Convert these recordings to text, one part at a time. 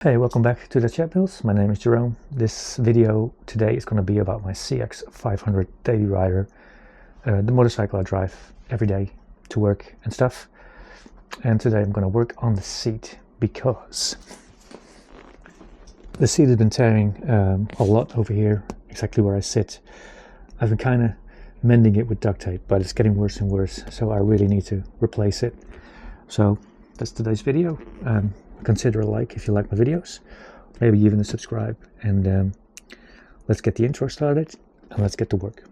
Hey, welcome back to the Chat Builds. My name is Jerome. This video today is going to be about my CX500 daily rider, the motorcycle I drive every day to work and stuff. And today I'm going to work on the seat because the seat has been tearing a lot over here, exactly where I sit. I've been kind of mending it with duct tape, but it's getting worse and worse, so I really need to replace it. So that's today's video. Consider a like if you like my videos, maybe even a subscribe, and let's get the intro started and let's get to work.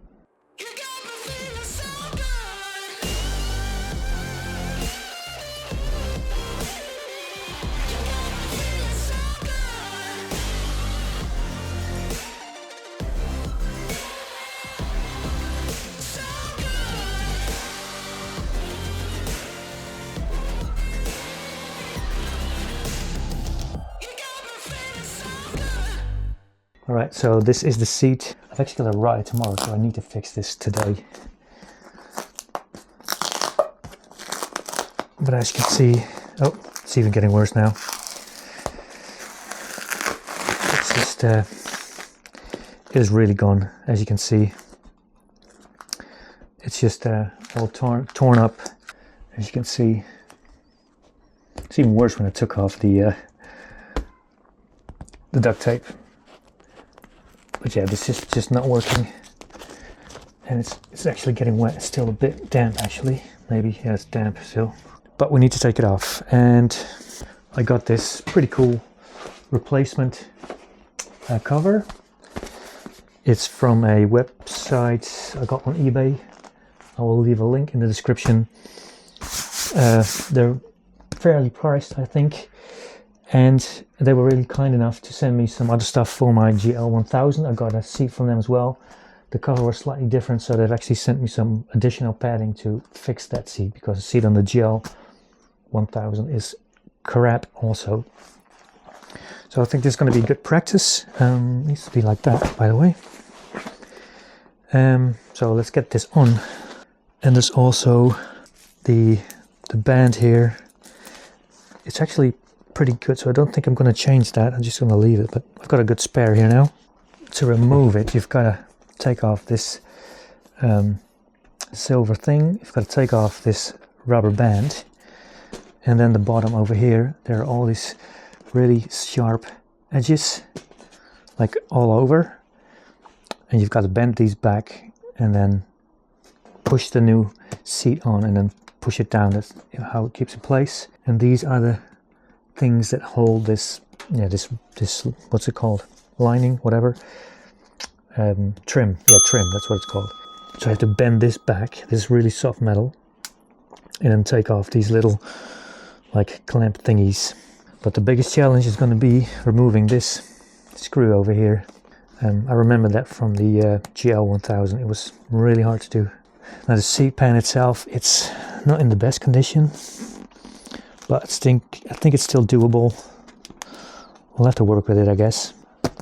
Alright, so this is the seat. I've actually got a ride tomorrow, so I need to fix this today. But as you can see, oh, it's even getting worse now. It's just, it is really gone, as you can see. It's just all torn up, as you can see. It's even worse when I took off the duct tape. But yeah, this is just not working, and it's actually getting wet. It's still a bit damp, actually. Maybe, yeah, it's damp still. But we need to take it off, and I got this pretty cool replacement cover. It's from a website I got on eBay. I will leave a link in the description. They're fairly priced, I think. And they were really kind enough to send me some other stuff for my GL1000. I got a seat from them as well. The cover was slightly different, so they've actually sent me some additional padding to fix that seat, because the seat on the GL1000 is crap also. So I think this is going to be good practice. Needs to be like that, by the way. So let's get this on. And there's also the band here. It's actually pretty good, so I don't think I'm going to change that. I'm just going to leave it, but I've got a good spare here now. To remove it, you've got to take off this silver thing. You've got to take off this rubber band, and then the bottom over here, there are all these really sharp edges, like all over, and you've got to bend these back and then push the new seat on and then push it down. That's how it keeps in place. And these are the things that hold this, yeah, this what's it called, lining, whatever, trim, yeah, trim, that's what it's called. So I have to bend this back, this really soft metal, and then take off these little like clamp thingies. But the biggest challenge is going to be removing this screw over here. I remember that from the GL1000. It was really hard to do. Now the seat pan itself, it's not in the best condition, but I think it's still doable. We'll have to work with it, I guess.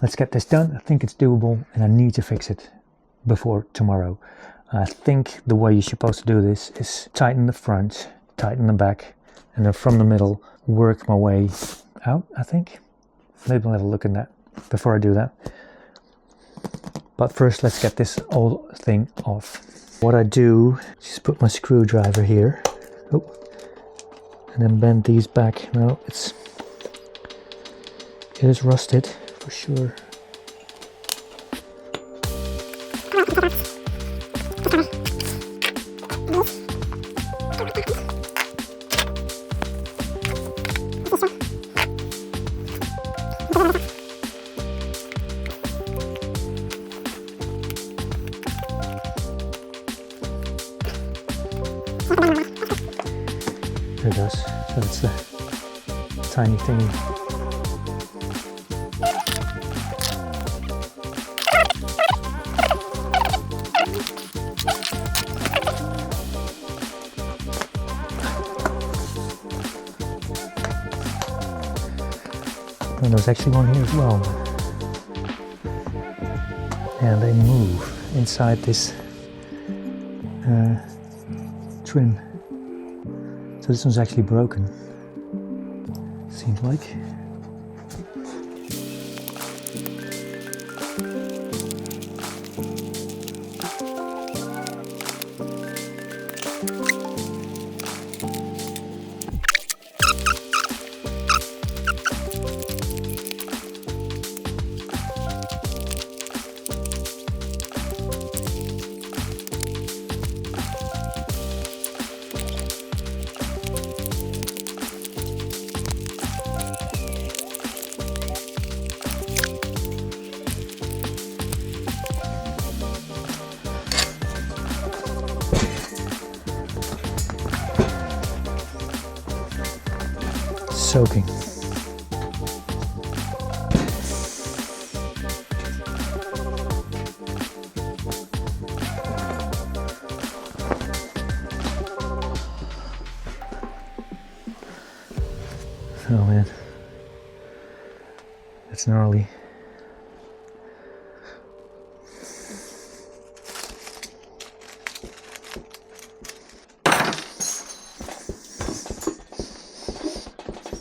Let's get this done. I think it's doable, and I need to fix it before tomorrow. I think the way you're supposed to do this is tighten the front, tighten the back, and then from the middle, work my way out, I think. Maybe I'll have a look at that before I do that. But first, let's get this old thing off. What I do is just put my screwdriver here. Oh. And then bend these back. Now it is rusted for sure. There it goes. So it's the tiny thingy. And there's actually one here as well. And they move inside this trim. So this one's actually broken, seems like. joking. Oh man, that's gnarly.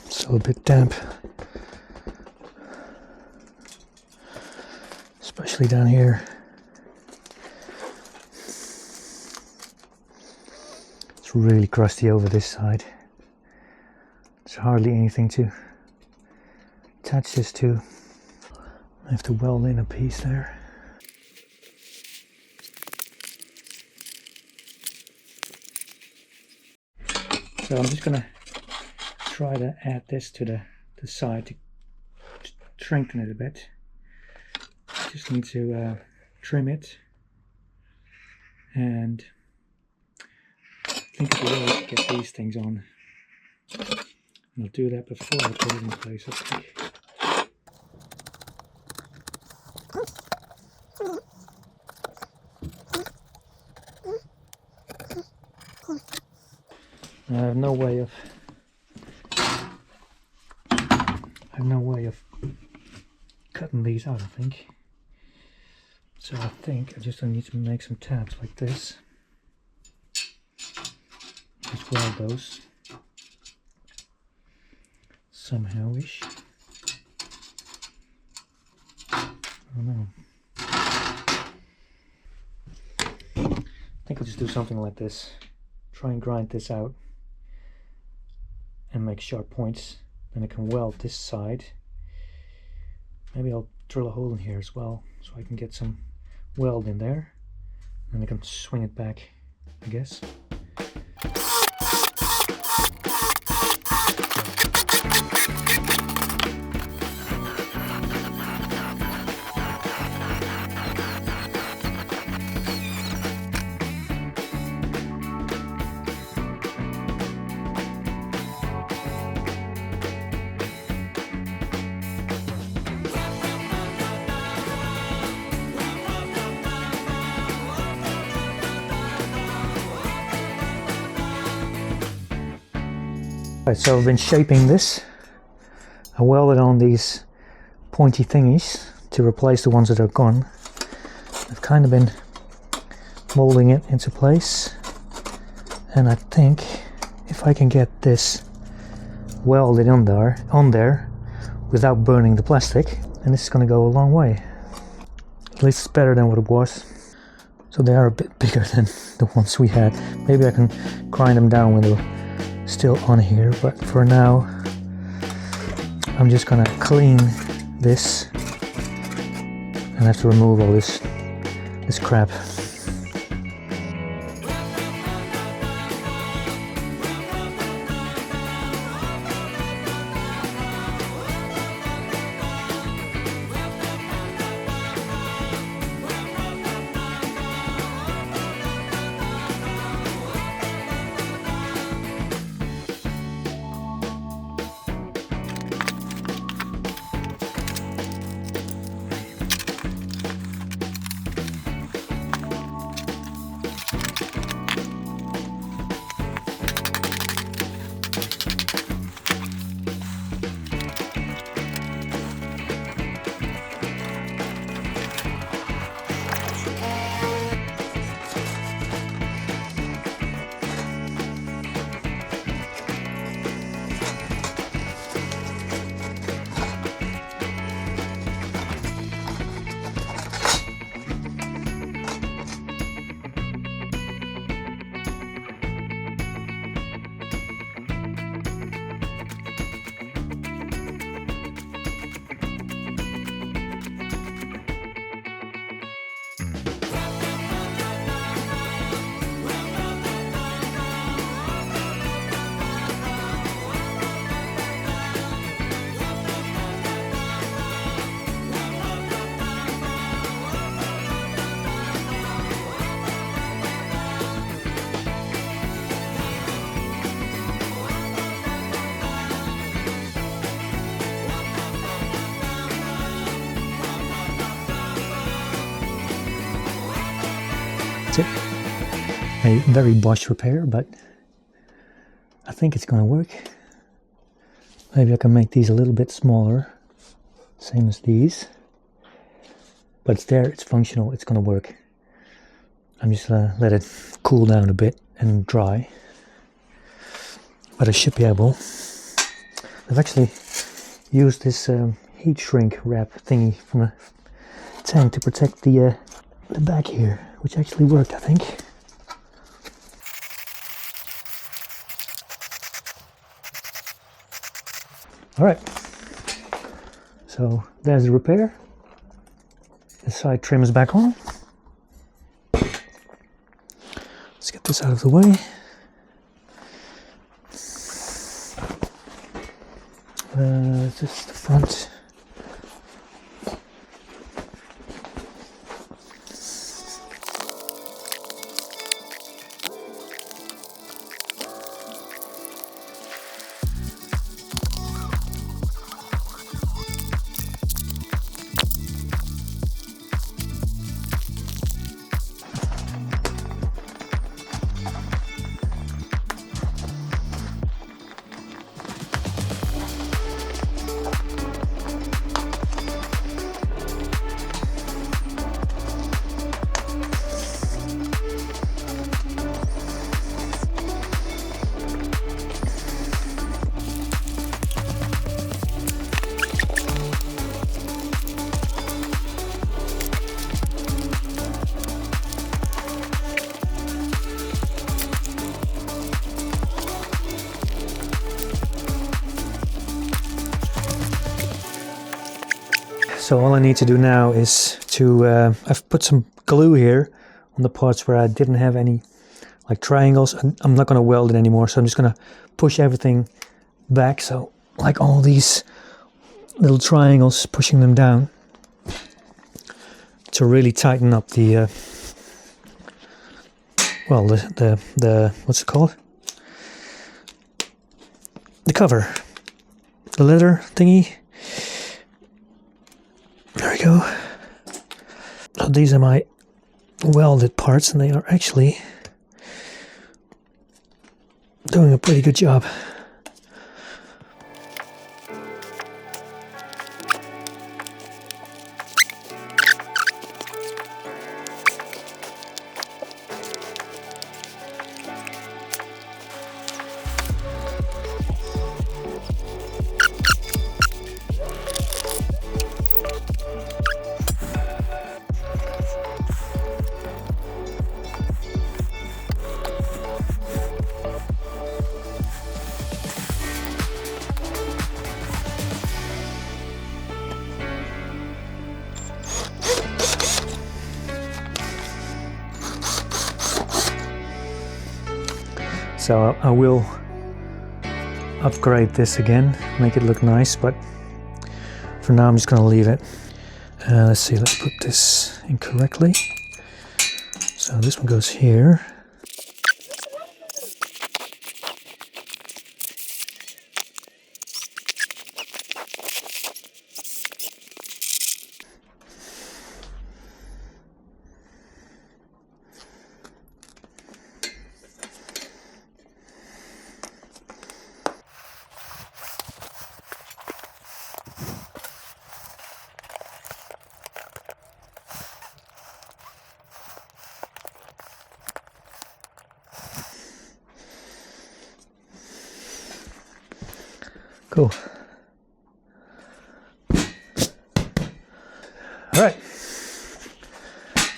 Still a bit damp, especially down here. It's really crusty over this side. There's hardly anything to attach this to. I have to weld in a piece there. So I'm just gonna try to add this to the side to strengthen it a bit. Just need to trim it, and I think it's a way to get these things on. And I'll do that before I put it in place, I think. I have no way of cutting these out, I think. So I think I just need to make some tabs like this. Just weld those somehow-ish. I don't know. I think I'll just do something like this. Try and grind this out and make sharp points. Then I can weld this side. Maybe I'll drill a hole in here as well, so I can get some weld in there. And I can swing it back, I guess. Right, so I've been shaping this. I welded on these pointy thingies to replace the ones that are gone. I've kind of been molding it into place, and I think if I can get this welded on there without burning the plastic, then this is going to go a long way. At least it's better than what it was. So they are a bit bigger than the ones we had. Maybe I can grind them down when they're still on here, but for now I'm just gonna clean this and have to remove all this crap. test it. A very Bosch repair, but I think it's gonna work. Maybe I can make these a little bit smaller, same as these. But it's there, it's functional, it's gonna work. I'm just gonna let it cool down a bit and dry. But I should be able. I've actually used this heat shrink wrap thingy from a tank to protect the back here, which actually worked, I think. Alright, so there's the repair. The side trim is back on. Let's get this out of the way. Just the front. So all I need to do now is to, I've put some glue here on the parts where I didn't have any like triangles. I'm not going to weld it anymore, so I'm just going to push everything back. So like all these little triangles, pushing them down to really tighten up the, well, the what's it called? The cover, the leather thingy. There we go. So these are my welded parts, and they are actually doing a pretty good job. So I will upgrade this again, make it look nice, but for now I'm just going to leave it. Let's see, let's put this in correctly. So this one goes here. Cool. All right.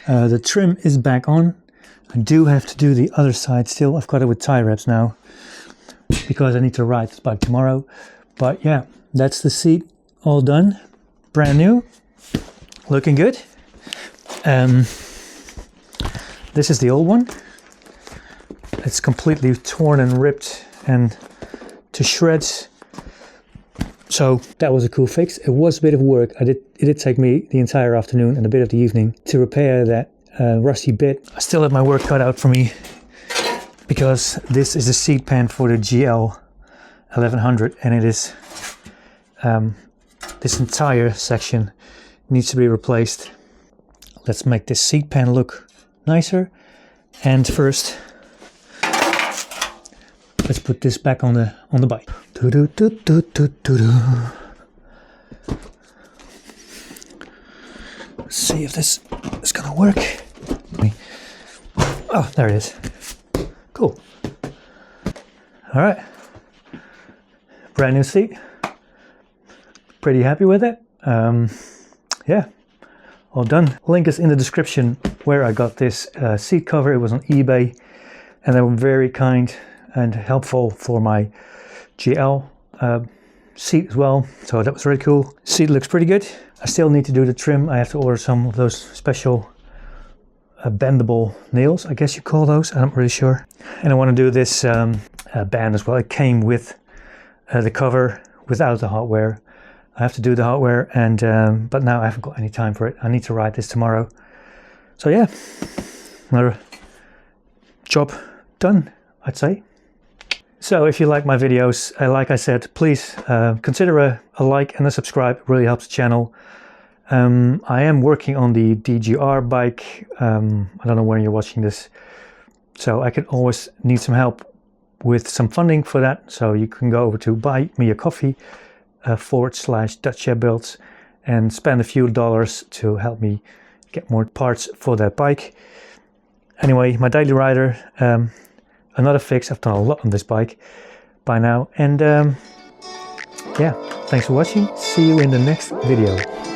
The trim is back on. I do have to do the other side still. I've got it with tie wraps now because I need to ride this bike tomorrow. But yeah, that's the seat all done. Brand new. Looking good. This is the old one. It's completely torn and ripped and to shreds. So that was a cool fix. It was a bit of work. It did take me the entire afternoon and a bit of the evening to repair that rusty bit. I still have my work cut out for me because this is a seat pan for the GL 1100, and it is this entire section needs to be replaced. Let's make this seat pan look nicer, And first, let's put this back on the bike. Let's see if this is gonna work. Oh, there it is. Cool. All right. Brand new seat. Pretty happy with it. Yeah, all done. Link is in the description where I got this seat cover. It was on eBay, and they were very kind and helpful for my GL seat as well. So that was really cool. Seat looks pretty good. I still need to do the trim. I have to order some of those special bendable nails, I guess you call those. I'm not really sure. And I want to do this band as well. It came with the cover without the hardware. I have to do the hardware, and but now I haven't got any time for it. I need to ride this tomorrow. So yeah, another job done, I'd say. So if you like my videos, like I said, please consider a like and a subscribe. It really helps the channel. I am working on the DGR bike. I don't know when you're watching this, so I could always need some help with some funding for that. So you can go over to Buy Me a Coffee /DutchShareBuilds and spend a few dollars to help me get more parts for that bike. Anyway, my daily rider, another fix. I've done a lot on this bike by now, and yeah, thanks for watching. See you in the next video.